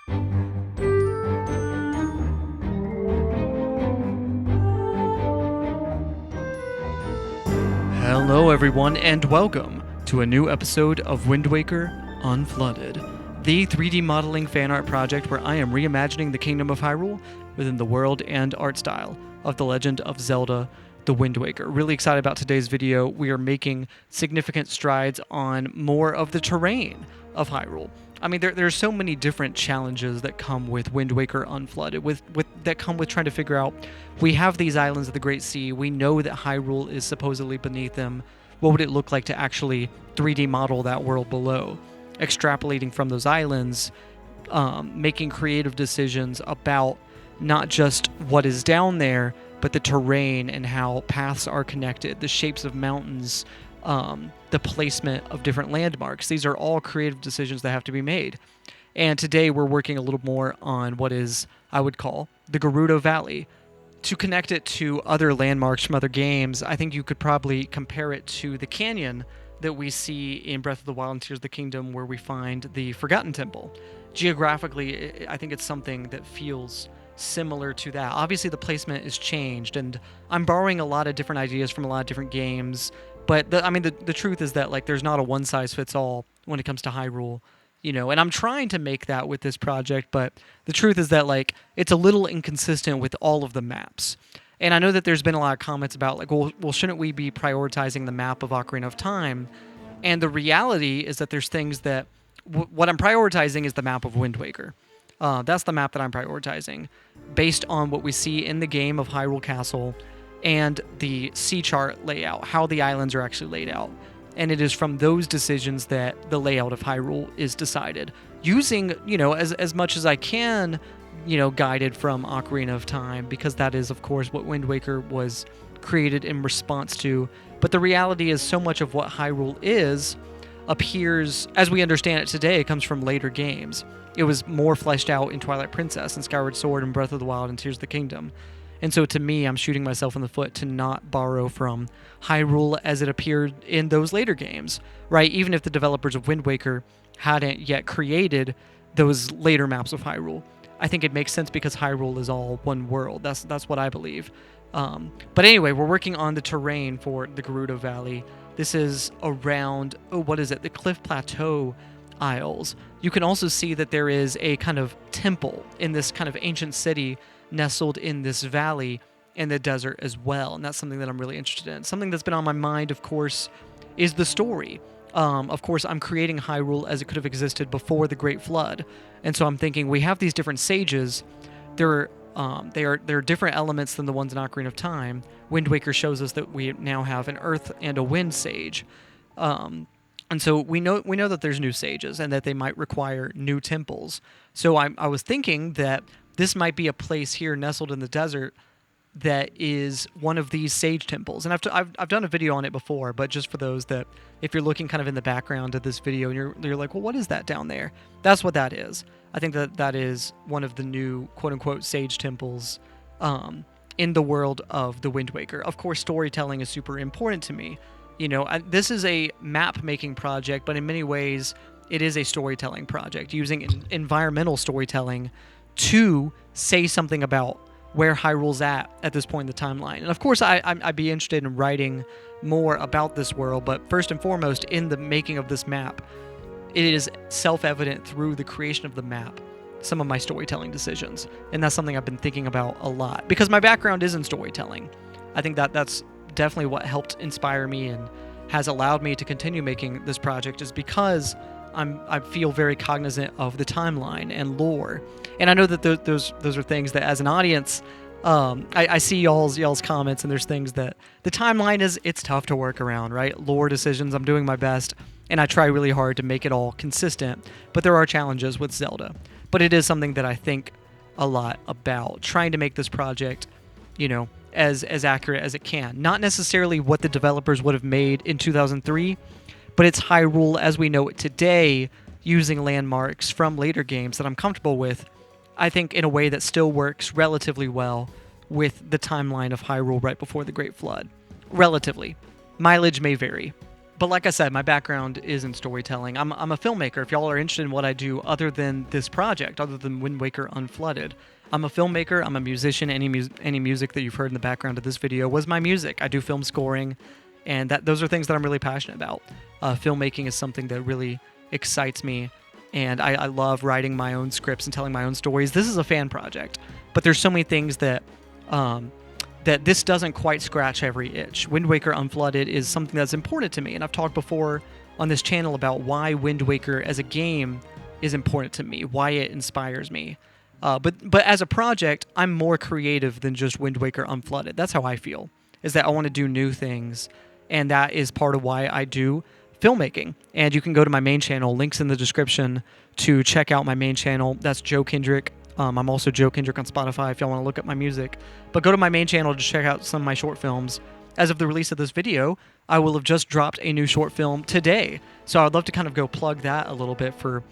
Hello everyone and welcome to a new episode of Wind Waker Unflooded, the 3D modeling fan art project where I am reimagining the Kingdom of Hyrule within the world and art style of The Legend of Zelda, The Wind Waker. Really excited about today's video. We are making significant strides on more of the terrain of Hyrule. I mean, there's so many different challenges that come with Wind Waker Unflooded, that come with trying to figure out, we have these islands of the Great Sea, we know that Hyrule is supposedly beneath them. What would it look like to actually 3D model that world below? Extrapolating from those islands, making creative decisions about not just what is down there, but the terrain and how paths are connected, the shapes of mountains, the placement of different landmarks. These are all creative decisions that have to be made. And today we're working a little more on what is, I would call, the Gerudo Valley. To connect it to other landmarks from other games, I think you could probably compare it to the canyon that we see in Breath of the Wild and Tears of the Kingdom, where we find the Forgotten Temple. Geographically, I think it's something that feels similar to that. Obviously, the placement is changed, and I'm borrowing a lot of different ideas from a lot of different games. But the truth is that there's not a one-size-fits-all when it comes to Hyrule, and I'm trying to make that with this project, but the truth is that it's a little inconsistent with all of the maps. And I know that there's been a lot of comments about well, shouldn't we be prioritizing the map of Ocarina of Time? And the reality is that there's things that what I'm prioritizing is the map of Wind Waker. That's the map that I'm prioritizing based on what we see in the game of Hyrule Castle and the sea chart layout, how the islands are actually laid out. And it is from those decisions that the layout of Hyrule is decided. Using, as much as I can, guided from Ocarina of Time, because that is, of course, what Wind Waker was created in response to. But the reality is so much of what Hyrule is appears, as we understand it today, it comes from later games. It was more fleshed out in Twilight Princess and Skyward Sword and Breath of the Wild and Tears of the Kingdom. And so to me, I'm shooting myself in the foot to not borrow from Hyrule as it appeared in those later games, right? Even if the developers of Wind Waker hadn't yet created those later maps of Hyrule. I think it makes sense because Hyrule is all one world. That's what I believe. But anyway, we're working on the terrain for the Gerudo Valley. This is around, the Cliff Plateau Isles. You can also see that there is a kind of temple in this kind of ancient city nestled in this valley in the desert as well, and that's something that I'm really interested in. Something that's been on my mind, of course, is the story. Of course, I'm creating Hyrule as it could have existed before the Great Flood, and so I'm thinking we have these different sages. There are different elements than the ones in Ocarina of Time. Wind Waker shows us that we now have an Earth and a Wind sage. And so we know that there's new sages and that they might require new temples. So I was thinking that this might be a place here nestled in the desert that is one of these sage temples. And I've done a video on it before, but just for those that, if you're looking kind of in the background of this video and you're like, well, what is that down there? That's what that is. I think that is one of the new quote-unquote sage temples in the world of the Wind Waker. Of course, storytelling is super important to me. This is a map-making project, but in many ways, it is a storytelling project, using environmental storytelling to say something about where Hyrule's at this point in the timeline. And of course, I'd be interested in writing more about this world, but first and foremost, in the making of this map, it is self-evident through the creation of the map, some of my storytelling decisions. And that's something I've been thinking about a lot, because my background is in storytelling. I think that's definitely what helped inspire me and has allowed me to continue making this project, is because I feel very cognizant of the timeline and lore. And I know that those are things that, as an audience, I see y'all's comments, and there's things that the timeline it's tough to work around, right? Lore decisions, I'm doing my best, and I try really hard to make it all consistent. But there are challenges with Zelda. But it is something that I think a lot about, trying to make this project, as accurate as it can. Not necessarily what the developers would have made in 2003, but it's Hyrule as we know it today, using landmarks from later games that I'm comfortable with, I think, in a way that still works relatively well with the timeline of Hyrule right before the Great Flood. Relatively. Mileage may vary. But like I said, my background is in storytelling. I'm a filmmaker. If y'all are interested in what I do other than this project, other than Wind Waker Unflooded, I'm a filmmaker. I'm a musician. Any music that you've heard in the background of this video was my music. I do film scoring, and those are things that I'm really passionate about. Filmmaking is something that really excites me, and I love writing my own scripts and telling my own stories. This is a fan project, but there's so many things that this doesn't quite scratch every itch. Wind Waker Unflooded is something that's important to me, and I've talked before on this channel about why Wind Waker as a game is important to me, why it inspires me. But as a project, I'm more creative than just Wind Waker Unflooded. That's how I feel, is that I want to do new things, and that is part of why I do filmmaking. And you can go to my main channel, links in the description, to check out my main channel. That's Joe Kendrick. I'm also Joe Kendrick on Spotify if y'all want to look up my music. But go to my main channel to check out some of my short films. As of the release of this video, I will have just dropped a new short film today. So I'd love to kind of go plug that a little bit for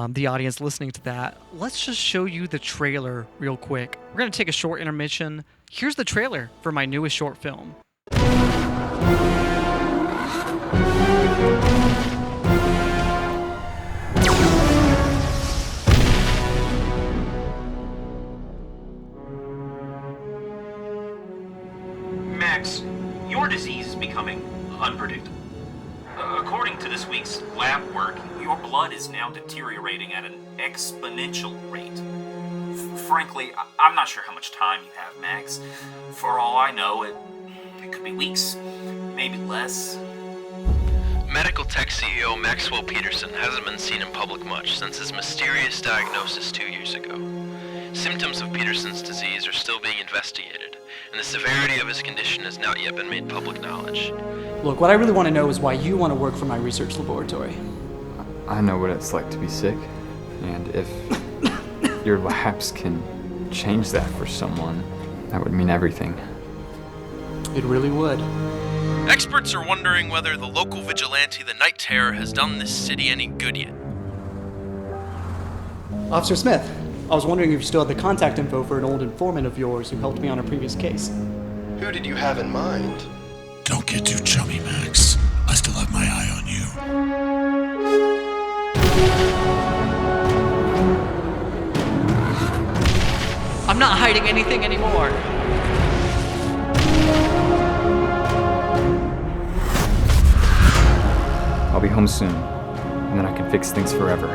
the audience listening to that. Let's just show you the trailer real quick. We're going to take a short intermission. Here's the trailer for my newest short film. Max, your disease is becoming unpredictable. According to this week's lab work, your blood is now deteriorating at an exponential rate. Frankly, I'm not sure how much time you have, Max. For all I know, it could be weeks, maybe less. Medical tech CEO Maxwell Peterson hasn't been seen in public much since his mysterious diagnosis 2 years ago. Symptoms of Peterson's disease are still being investigated, and the severity of his condition has not yet been made public knowledge. Look, what I really want to know is why you want to work for my research laboratory. I know what it's like to be sick, and if your labs can change that for someone, that would mean everything. It really would. Experts are wondering whether the local vigilante, the Night Terror, has done this city any good yet. Officer Smith, I was wondering if you still had the contact info for an old informant of yours who helped me on a previous case. Who did you have in mind? Don't get too chummy, Max. I still have my eye on you. I'm not hiding anything anymore. I'll be home soon, and then I can fix things forever.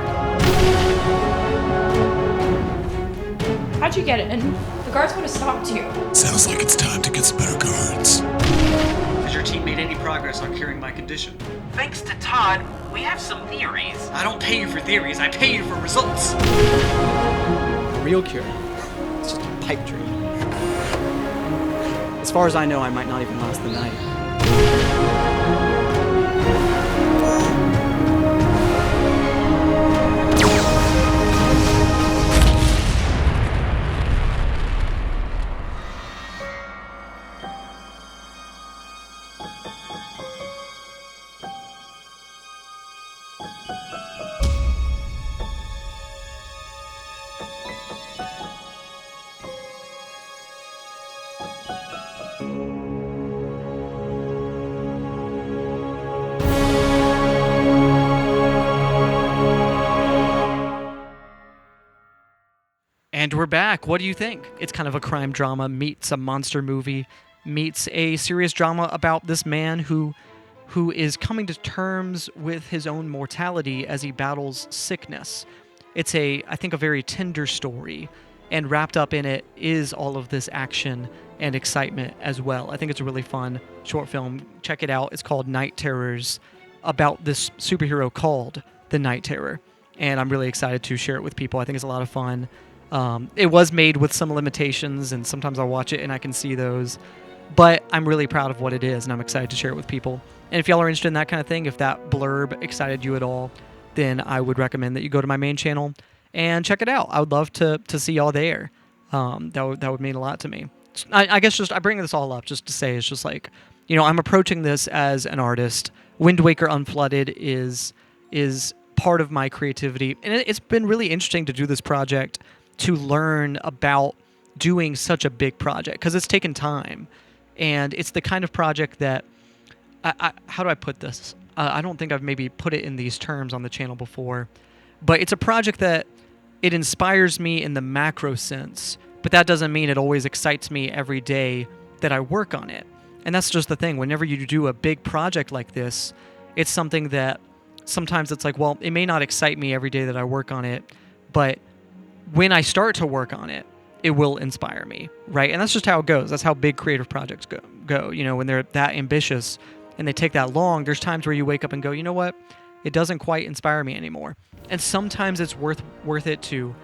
How'd you get in? The guards would have stopped you. Sounds like it's time to get some better guards. Has your team made any progress on curing my condition? Thanks to Todd, we have some theories. I don't pay you for theories, I pay you for results. The real cure. It's just a pipe dream. As far as I know, I might not even last the night. And we're back. What do you think? It's kind of a crime drama meets a monster movie, meets a serious drama about this man who is coming to terms with his own mortality as he battles sickness. It's I think, a very tender story, and wrapped up in it is all of this action and excitement as well. I think it's a really fun short film. Check it out. It's called Night Terrors, about this superhero called the Night Terror, and I'm really excited to share it with people. I think it's a lot of fun. It was made with some limitations, and sometimes I'll watch it and I can see those, but I'm really proud of what it is, and I'm excited to share it with people. And if y'all are interested in that kind of thing, if that blurb excited you at all, then I would recommend that you go to my main channel and check it out. I would love to see y'all there. That would mean a lot to me. I guess I bring this all up just to say, it's just like, you know, I'm approaching this as an artist. Wind Waker Unflooded is part of my creativity, and it's been really interesting to do this project, to learn about doing such a big project, because it's taken time, and it's the kind of project that, how do I put this? I don't think I've maybe put it in these terms on the channel before, but it's a project that it inspires me in the macro sense, but that doesn't mean it always excites me every day that I work on it. And that's just the thing. Whenever you do a big project like this, it's something that sometimes it's like, well, it may not excite me every day that I work on it, but when I start to work on it, it will inspire me, right? And that's just how it goes. That's how big creative projects go. You know, when they're that ambitious and they take that long, there's times where you wake up and go, you know what? It doesn't quite inspire me anymore. And sometimes it's worth it to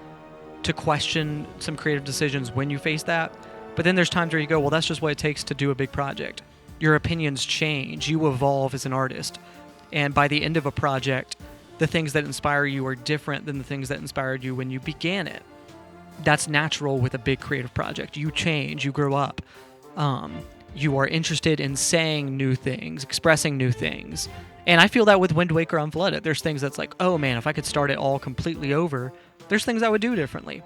question some creative decisions when you face that. But then there's times where you go, well, that's just what it takes to do a big project. Your opinions change. You evolve as an artist. And by the end of a project, the things that inspire you are different than the things that inspired you when you began it. That's natural with a big creative project. You change, you grow up. You are interested in saying new things, expressing new things. And I feel that with Wind Waker Unflooded. There's things that's like, oh man, if I could start it all completely over, there's things I would do differently.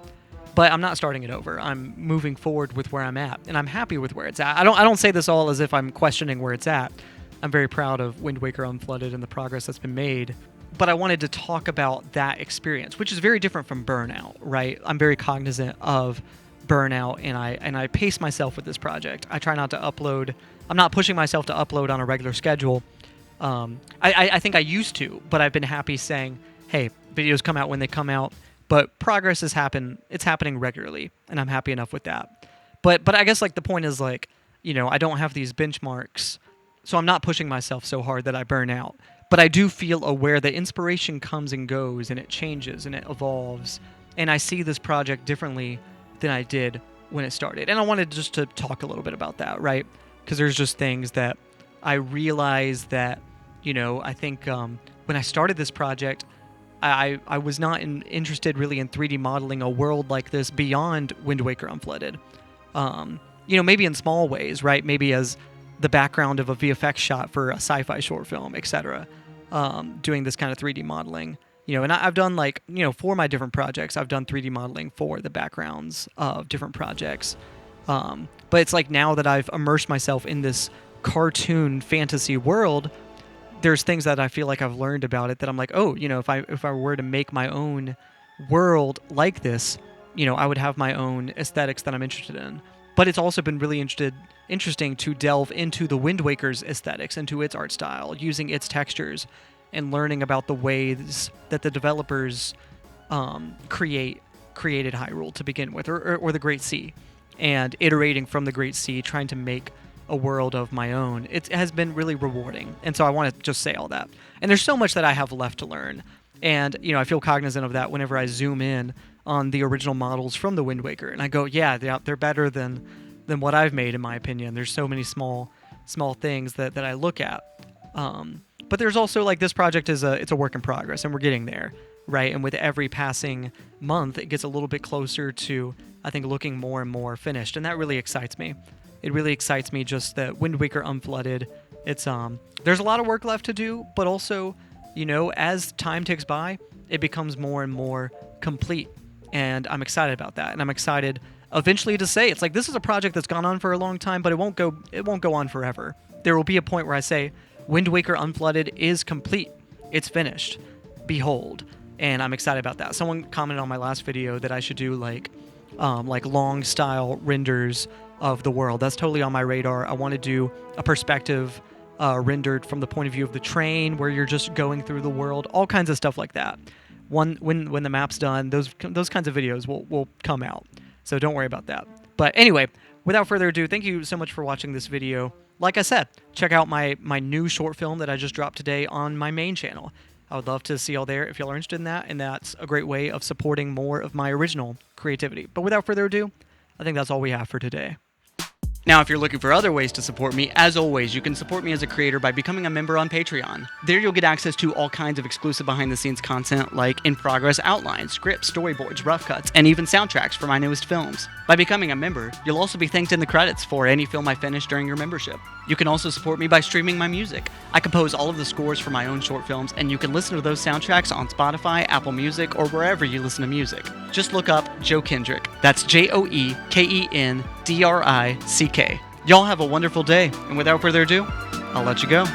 But I'm not starting it over. I'm moving forward with where I'm at, and I'm happy with where it's at. I don't say this all as if I'm questioning where it's at. I'm very proud of Wind Waker Unflooded and the progress that's been made. But I wanted to talk about that experience, which is very different from Burnout, right? I'm very cognizant of Burnout, and I pace myself with this project. I try not to upload. I'm not pushing myself to upload on a regular schedule. I think I used to, but I've been happy saying, hey, videos come out when they come out. But progress is it's happening regularly, and I'm happy enough with that. But I guess like the point is like, you know, I don't have these benchmarks, so I'm not pushing myself so hard that I burn out. But I do feel aware that inspiration comes and goes, and it changes and it evolves. And I see this project differently than I did when it started. And I wanted just to talk a little bit about that, right? Because there's just things that I realized that, you know, I think when I started this project, I was not interested really in 3D modeling a world like this beyond Wind Waker Unflooded. You know, maybe in small ways, right? Maybe as the background of a VFX shot for a sci-fi short film, etc. Doing this kind of 3D modeling. You know, and I've done like, you know, for my different projects, I've done 3D modeling for the backgrounds of different projects. But it's like now that I've immersed myself in this cartoon fantasy world, there's things that I feel like I've learned about it that I'm like, oh, you know, if I were to make my own world like this, you know, I would have my own aesthetics that I'm interested in. But it's also been really interesting to delve into the Wind Waker's aesthetics, into its art style, using its textures, and learning about the ways that the developers created Hyrule to begin with, or the Great Sea, and iterating from the Great Sea, trying to make a world of my own. It has been really rewarding, and so I want to just say all that. And there's so much that I have left to learn, and you know, I feel cognizant of that whenever I zoom in on the original models from the Wind Waker, and I go, yeah, they're better than what I've made, in my opinion. There's so many small things that I look at, but there's also like this project it's a work in progress, and we're getting there, right? And with every passing month, it gets a little bit closer to, I think, looking more and more finished, and that really excites me. It really excites me just that Wind Waker Unflooded, it's there's a lot of work left to do, but also, you know, as time ticks by, it becomes more and more complete, and I'm excited about that. And I'm excited eventually to say, it's like, this is a project that's gone on for a long time, but it won't go on forever. There will be a point where I say, Wind Waker Unflooded is complete. It's finished. Behold. And I'm excited about that. Someone commented on my last video that I should do like long style renders of the world. That's totally on my radar. I want to do a perspective rendered from the point of view of the train, where you're just going through the world, all kinds of stuff like that. When the map's done, those kinds of videos will come out. So don't worry about that. But anyway, without further ado, thank you so much for watching this video. Like I said, check out my new short film that I just dropped today on my main channel. I would love to see y'all there if y'all are interested in that, and that's a great way of supporting more of my original creativity. But without further ado, I think that's all we have for today. Now, if you're looking for other ways to support me, as always, you can support me as a creator by becoming a member on Patreon. There you'll get access to all kinds of exclusive behind-the-scenes content like in-progress outlines, scripts, storyboards, rough cuts, and even soundtracks for my newest films. By becoming a member, you'll also be thanked in the credits for any film I finish during your membership. You can also support me by streaming my music. I compose all of the scores for my own short films, and you can listen to those soundtracks on Spotify, Apple Music, or wherever you listen to music. Just look up Joe Kendrick. That's JoeKendrick. Y'all have a wonderful day, and without further ado, I'll let you go.